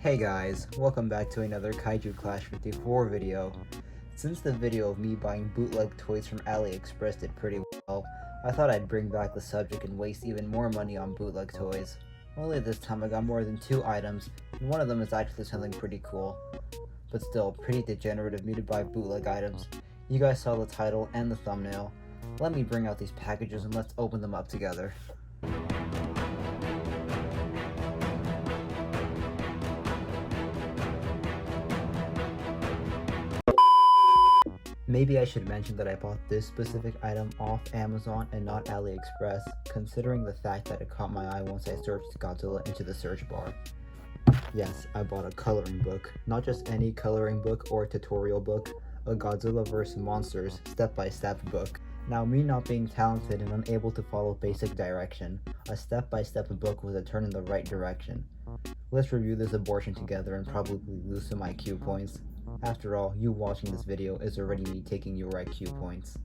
Hey guys, welcome back to another Kaiju Clash 54 video. Since the video of me buying bootleg toys from AliExpress did pretty well, I thought I'd bring back the subject and waste even more money on bootleg toys. Only this time I got more than 2 items, and one of them is actually something pretty cool. But still, pretty degenerate of me to buy bootleg items. You guys saw the title and the thumbnail. Let me bring out these packages and let's open them up together. Maybe I should mention that I bought this specific item off Amazon and not AliExpress, considering the fact that it caught my eye once I searched Godzilla into the search bar. Yes, I bought a coloring book. Not just any coloring book or tutorial book, a Godzilla vs. Monsters step-by-step book. Now, me not being talented and unable to follow basic direction, a step-by-step book was a turn in the right direction. Let's review this abortion together and probably lose some IQ points. After all, you watching this video is already me taking your IQ points.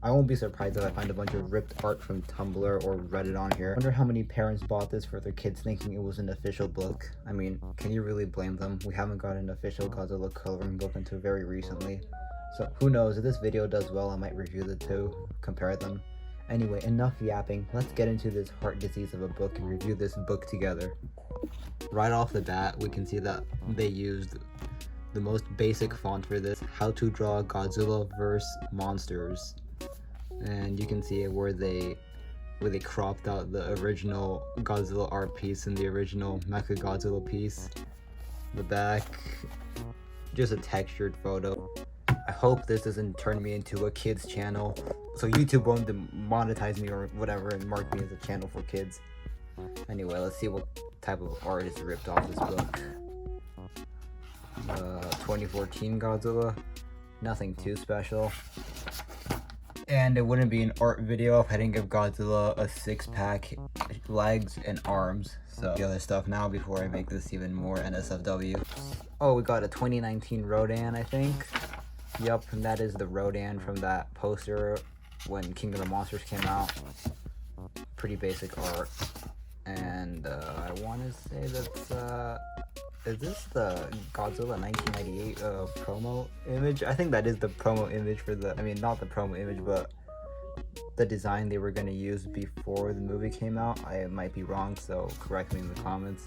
I won't be surprised if I find a bunch of ripped art from Tumblr or Reddit on here. I wonder how many parents bought this for their kids thinking it was an official book. I mean, can you really blame them? We haven't got an official Godzilla coloring book until very recently. So who knows, if this video does well, I might review the two, compare them. Anyway, enough yapping, let's get into this heart disease of a book and review this book together. Right off the bat, we can see that they used the most basic font for this, how to draw Godzilla vs. Monsters. And you can see where they cropped out the original Godzilla art piece and the original Mechagodzilla piece. The back, just a textured photo. I hope this doesn't turn me into a kids channel, so YouTube won't demonetize me or whatever and mark me as a channel for kids. Anyway, let's see what type of art is ripped off this book. 2014 Godzilla, nothing too special. And it wouldn't be an art video if I didn't give Godzilla a 6-pack, legs and arms. So the other stuff now before I make this even more NSFW. Oh, we got a 2019 Rodan, I think. Yup, and that is the Rodan from that poster when King of the Monsters came out. Pretty basic art. And I want to say that's is this the Godzilla 1998 promo image? I think that is the promo image for the, I mean not the promo image, but the design they were going to use before the movie came out. I might be wrong, so correct me in the comments.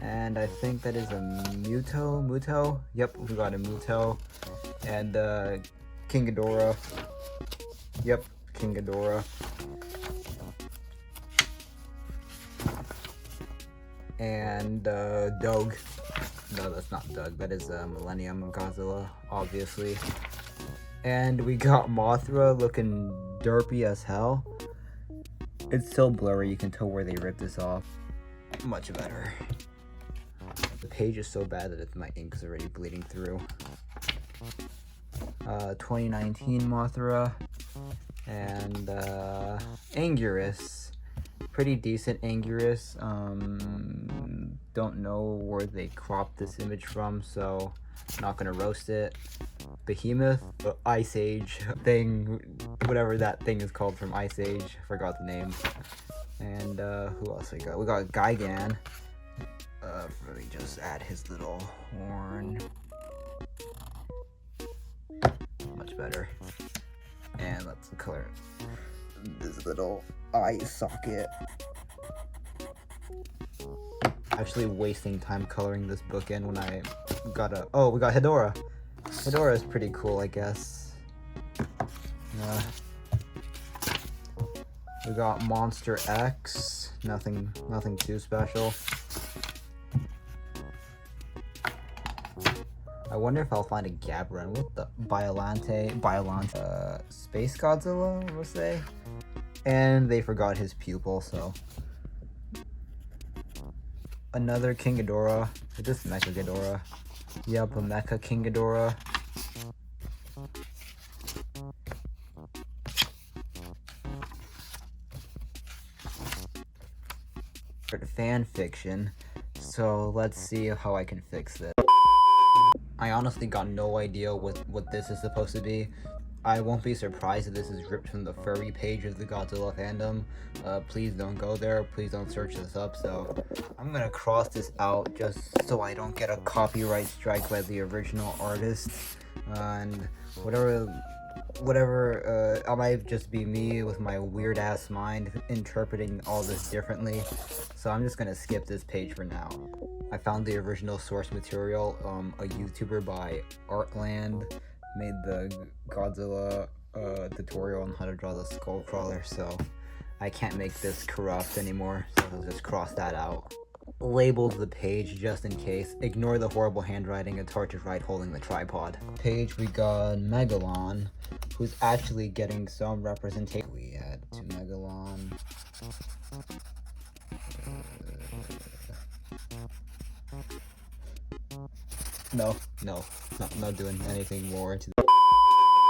And I think that is a Muto? Yep, we got a Muto. And King Ghidorah. Yep, King Ghidorah. And Doug. No, that's not Doug. That is Millennium Godzilla, obviously. And we got Mothra looking derpy as hell. It's so blurry, you can tell where they ripped this off. Much better. The page is so bad that my ink is already bleeding through. 2019 Mothra. And Anguirus. Pretty decent Anguirus. Don't know where they cropped this image from, so not gonna roast it. Behemoth, the Ice Age thing, whatever that thing is called from Ice Age, forgot the name. And who else we got? We got Gigan. Let me just add his little horn. Much better. And let's color this little eye socket. Actually wasting time coloring this book in when I got a, oh, we got Hedorah. Hedorah is pretty cool, I guess. We got Monster X, nothing too special. I wonder if I'll find a Gabron. What the Biolante, Space Godzilla, we'll say. And they forgot his pupil, so. Another King Ghidorah. Is this Mecha Ghidorah? Yep, a Mecha King Ghidorah. Fan fiction. So let's see how I can fix this. I honestly got no idea what this is supposed to be. I won't be surprised if this is ripped from the furry page of the Godzilla fandom. Please don't go there, please don't search this up. So I'm gonna cross this out just so I don't get a copyright strike by the original artist. And whatever, it might just be me with my weird ass mind interpreting all this differently. So I'm just gonna skip this page for now. I found the original source material. A YouTuber by Artland made the Godzilla tutorial on how to draw the skull crawler, so I can't make this corrupt anymore, so I'll just cross that out. Labeled the page just in case. Ignore the horrible handwriting, it's hard to write holding the tripod. Page, we got Megalon, who's actually getting some representation. We add to Megalon. No, not doing anything more to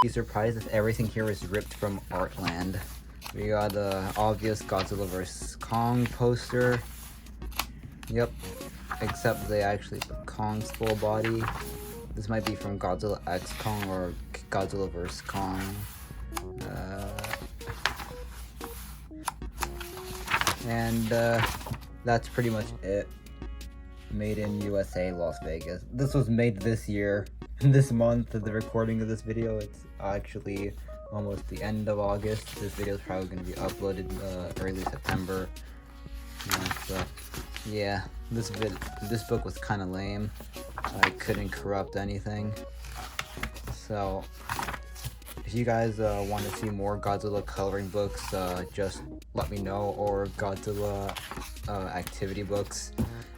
be surprised if everything here is ripped from Artland. We got the obvious Godzilla vs. Kong poster. Yep, except they actually put Kong's full body. This might be from Godzilla X Kong or Godzilla vs. Kong. That's pretty much it. Made in USA, Las Vegas. This was made this year, this month of the recording of this video. It's actually almost the end of August. This video is probably going to be uploaded early September. Yeah, this book was kind of lame. I couldn't corrupt anything. So if you guys want to see more Godzilla coloring books, just let me know, or Godzilla activity books.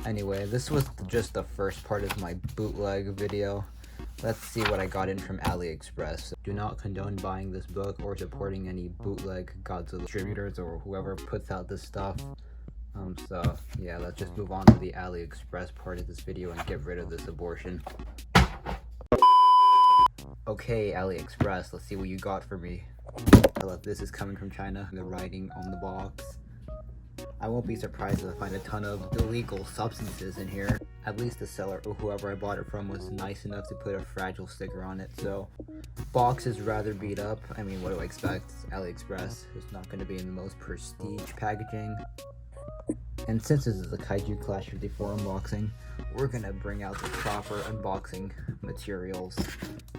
Anyway, this was just the first part of my bootleg video. Let's see what I got in from AliExpress. Do not condone buying this book or supporting any bootleg Godzilla distributors or whoever puts out this stuff. So yeah, let's just move on to the AliExpress part of this video and get rid of this abortion. Okay, AliExpress, let's see what you got for me. This is coming from China, the writing on the box. I won't be surprised if I find a ton of illegal substances in here. At least the seller or whoever I bought it from was nice enough to put a fragile sticker on it, so box is rather beat up. I mean, what do I expect? It's AliExpress. It's not going to be in the most prestige packaging. And since this is a Kaiju Clash 54 unboxing, we're gonna bring out the proper unboxing materials.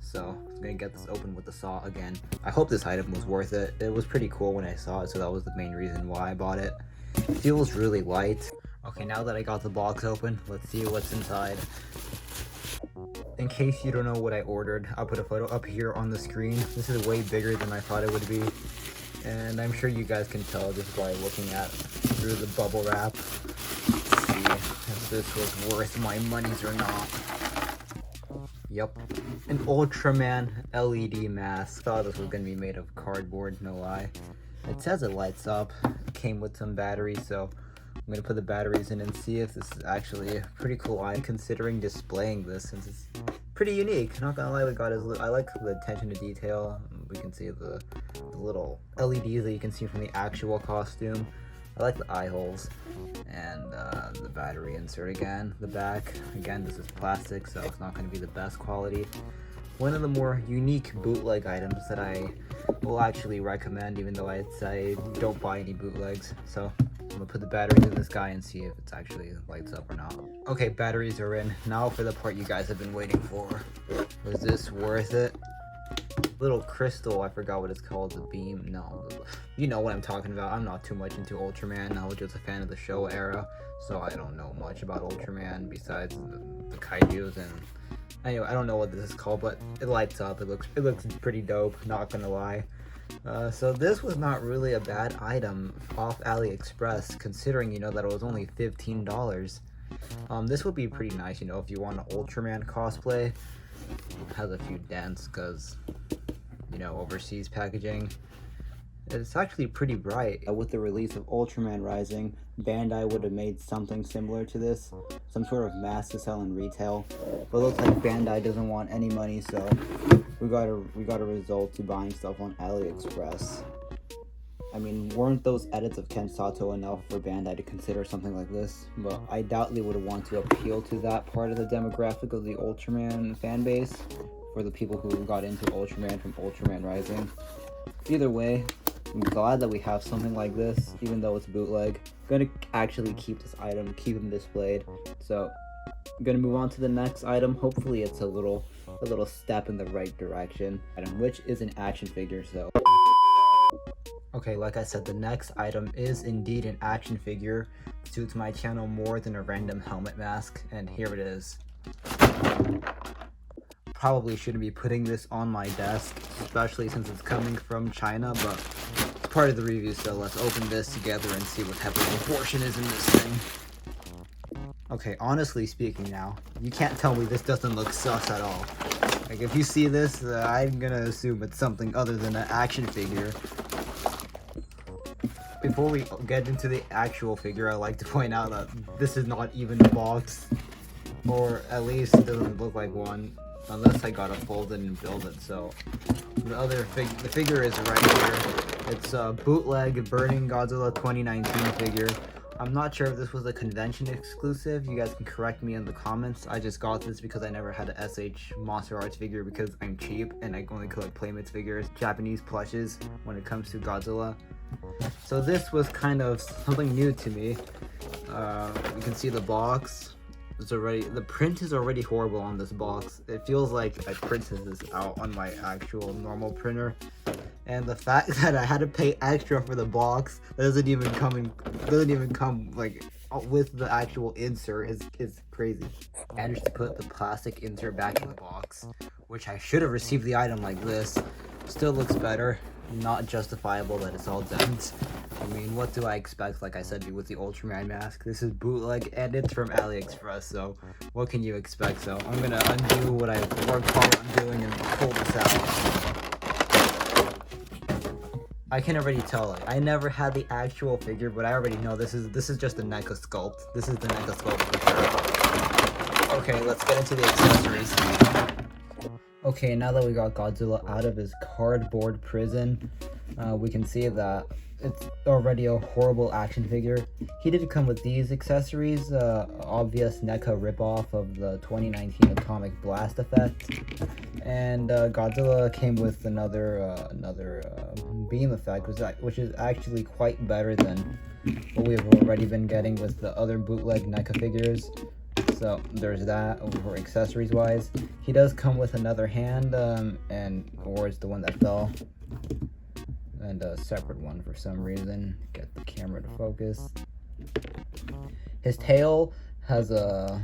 So I'm gonna get this open with the saw again. I hope this item was worth it. It was pretty cool when I saw it, so that was the main reason why I bought it. It feels really light. Okay, now that I got the box open, let's see what's inside. In case you don't know what I ordered, I'll put a photo up here on the screen. This is way bigger than I thought it would be. And I'm sure you guys can tell just by looking at through the bubble wrap. Let's see if this was worth my monies or not. Yep, an Ultraman LED mask. Thought this was gonna be made of cardboard, no lie. It says it lights up. It came with some batteries, so I'm gonna put the batteries in and see if this is actually a pretty cool item. Considering displaying this, since it's pretty unique. Not gonna lie, I like the attention to detail. We can see the little LEDs that you can see from the actual costume. I like the eye holes and the battery insert again. The back, again, this is plastic, so it's not going to be the best quality. One of the more unique bootleg items that I will actually recommend, even though I'd say don't buy any bootlegs. So I'm gonna put the batteries in this guy and see if it's actually lights up or not. Okay, batteries are in. Now for the part you guys have been waiting for. Was this worth it? Little crystal, I forgot what it's called, the beam, no, you know what I'm talking about. I'm not too much into Ultraman. I was just a fan of the Showa era, so I don't know much about Ultraman besides the kaijus. And anyway, I don't know what this is called, but it lights up. It looks pretty dope, not gonna lie. So this was not really a bad item off AliExpress, considering, you know, that it was only $15. This would be pretty nice, you know, if you want an Ultraman cosplay. It has a few dents because, you know, overseas packaging. It's actually pretty bright. With the release of Ultraman Rising, Bandai would have made something similar to this, some sort of mask to sell in retail. But it looks like Bandai doesn't want any money, so we got a result to buying stuff on AliExpress. I mean, weren't those edits of Ken Sato enough for Bandai to consider something like this? But I doubt they would want to appeal to that part of the demographic of the Ultraman fan base for the people who got into Ultraman from Ultraman Rising. Either way, I'm glad that we have something like this, even though it's bootleg. I'm gonna actually keep this item, keep him displayed. So I'm gonna move on to the next item. Hopefully it's a little step in the right direction, which is an action figure. So okay, like I said, the next item is indeed an action figure. Suits my channel more than a random helmet mask, and here it is. Probably shouldn't be putting this on my desk, especially since it's coming from China, but it's part of the review, so let's open this together and see what type of proportion is in this thing. Okay, honestly speaking now, you can't tell me this doesn't look sus at all. Like, if you see this, I'm gonna assume it's something other than an action figure. Before we get into the actual figure, I'd like to point out that this is not even a box, or at least it doesn't look like one, unless I gotta fold it and build it. So the figure is right here. It's a bootleg Burning Godzilla 2019 figure. I'm not sure if this was a convention exclusive. You guys can correct me in the comments. I just got this because I never had a SH Monster Arts figure because I'm cheap and I only collect Playmates figures, Japanese plushes when it comes to Godzilla. So this was kind of something new to me. You can see the box. The print is already horrible on this box. It feels like I printed this out on my actual normal printer, and the fact that I had to pay extra for the box that doesn't even come like with the actual insert is crazy. I managed to put the plastic insert back in the box, which I should have received the item like this. Still looks better. Not justifiable that it's all dent. I mean, what do I expect, like I said, with the Ultraman mask? This is bootleg and it's from AliExpress, so what can you expect? So I'm gonna undo what I worked hard on doing and pull this out. I can already tell, like, I never had the actual figure, but I already know this is just a NECA sculpt. This is the NECA sculpt for sure. Okay, let's get into the accessories. Okay, now that we got Godzilla out of his cardboard prison, we can see that it's already a horrible action figure. He did come with these accessories, obvious NECA ripoff of the 2019 Atomic Blast effect, and Godzilla came with another beam effect, which is actually quite better than what we've already been getting with the other bootleg NECA figures. So there's that for accessories wise. He does come with another hand, or it's the one that fell, and a separate one for some reason. Get the camera to focus. His tail has a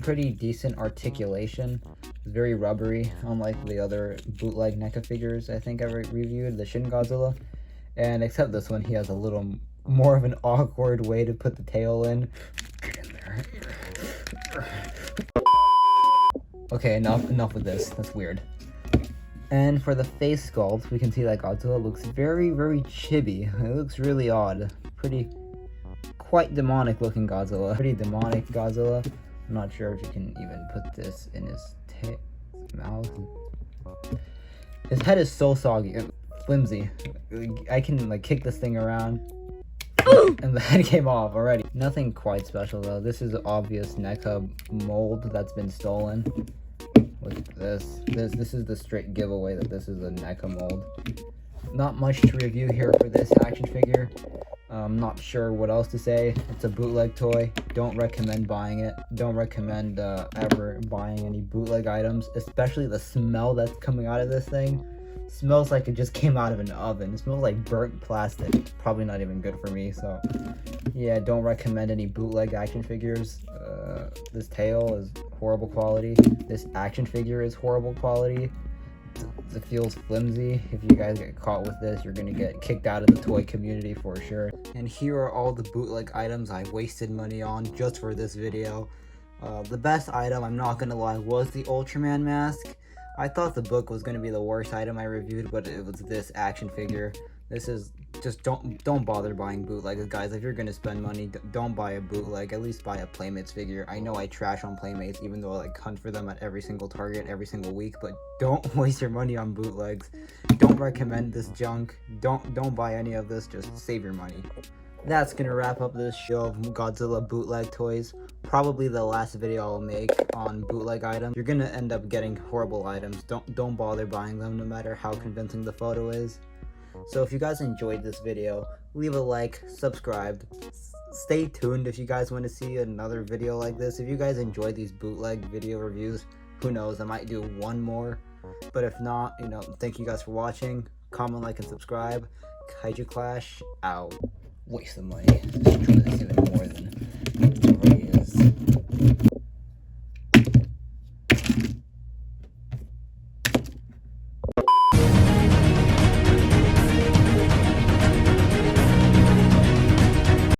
pretty decent articulation. It's very rubbery, unlike the other bootleg NECA figures I think I reviewed, the Shin Godzilla. And except this one, he has a little more of an awkward way to put the tail in. Get in there. Okay, enough with this. That's weird. And for the face sculpt, we can see that Godzilla looks very, very chibi. It looks really odd. Quite demonic looking Godzilla. Pretty demonic Godzilla. I'm not sure if you can even put this in his mouth. His head is so soggy and flimsy. I can like kick this thing around and the head came off already. Nothing quite special though. This is an obvious NECA mold that's been stolen. Look at this. This is the straight giveaway that this is a NECA mold. Not much to review here for this action figure. I'm not sure what else to say. It's a bootleg toy. Don't recommend buying it. Don't recommend ever buying any bootleg items, especially the smell that's coming out of this thing. Smells like it just came out of an oven. It smells like burnt plastic. Probably not even good for me, so yeah, don't recommend any bootleg action figures. This tail is horrible quality. This action figure is horrible quality. It feels flimsy. If you guys get caught with this, you're gonna get kicked out of the toy community for sure. And here are all the bootleg items I wasted money on just for this video. The best item, I'm not gonna lie, was the Ultraman mask. I thought the book was gonna be the worst item I reviewed, but it was this action figure. This is just don't bother buying bootlegs, guys. If you're gonna spend money, don't buy a bootleg. At least buy a Playmates figure. I know I trash on Playmates, even though I like hunt for them at every single Target every single week. But don't waste your money on bootlegs. Don't recommend this junk. Don't buy any of this. Just save your money. that's gonna wrap up this show of Godzilla bootleg toys. Probably the last video I'll make on bootleg items. You're gonna end up getting horrible items. Don't bother buying them, no matter how convincing the photo is. So if you guys enjoyed this video, leave a like, subscribe. Stay tuned if you guys want to see another video like this. If you guys enjoy these bootleg video reviews, who knows, I might do one more. But if not, thank you guys for watching. Comment, like, and subscribe. Kaiju Clash out. Waste of money. This is even more than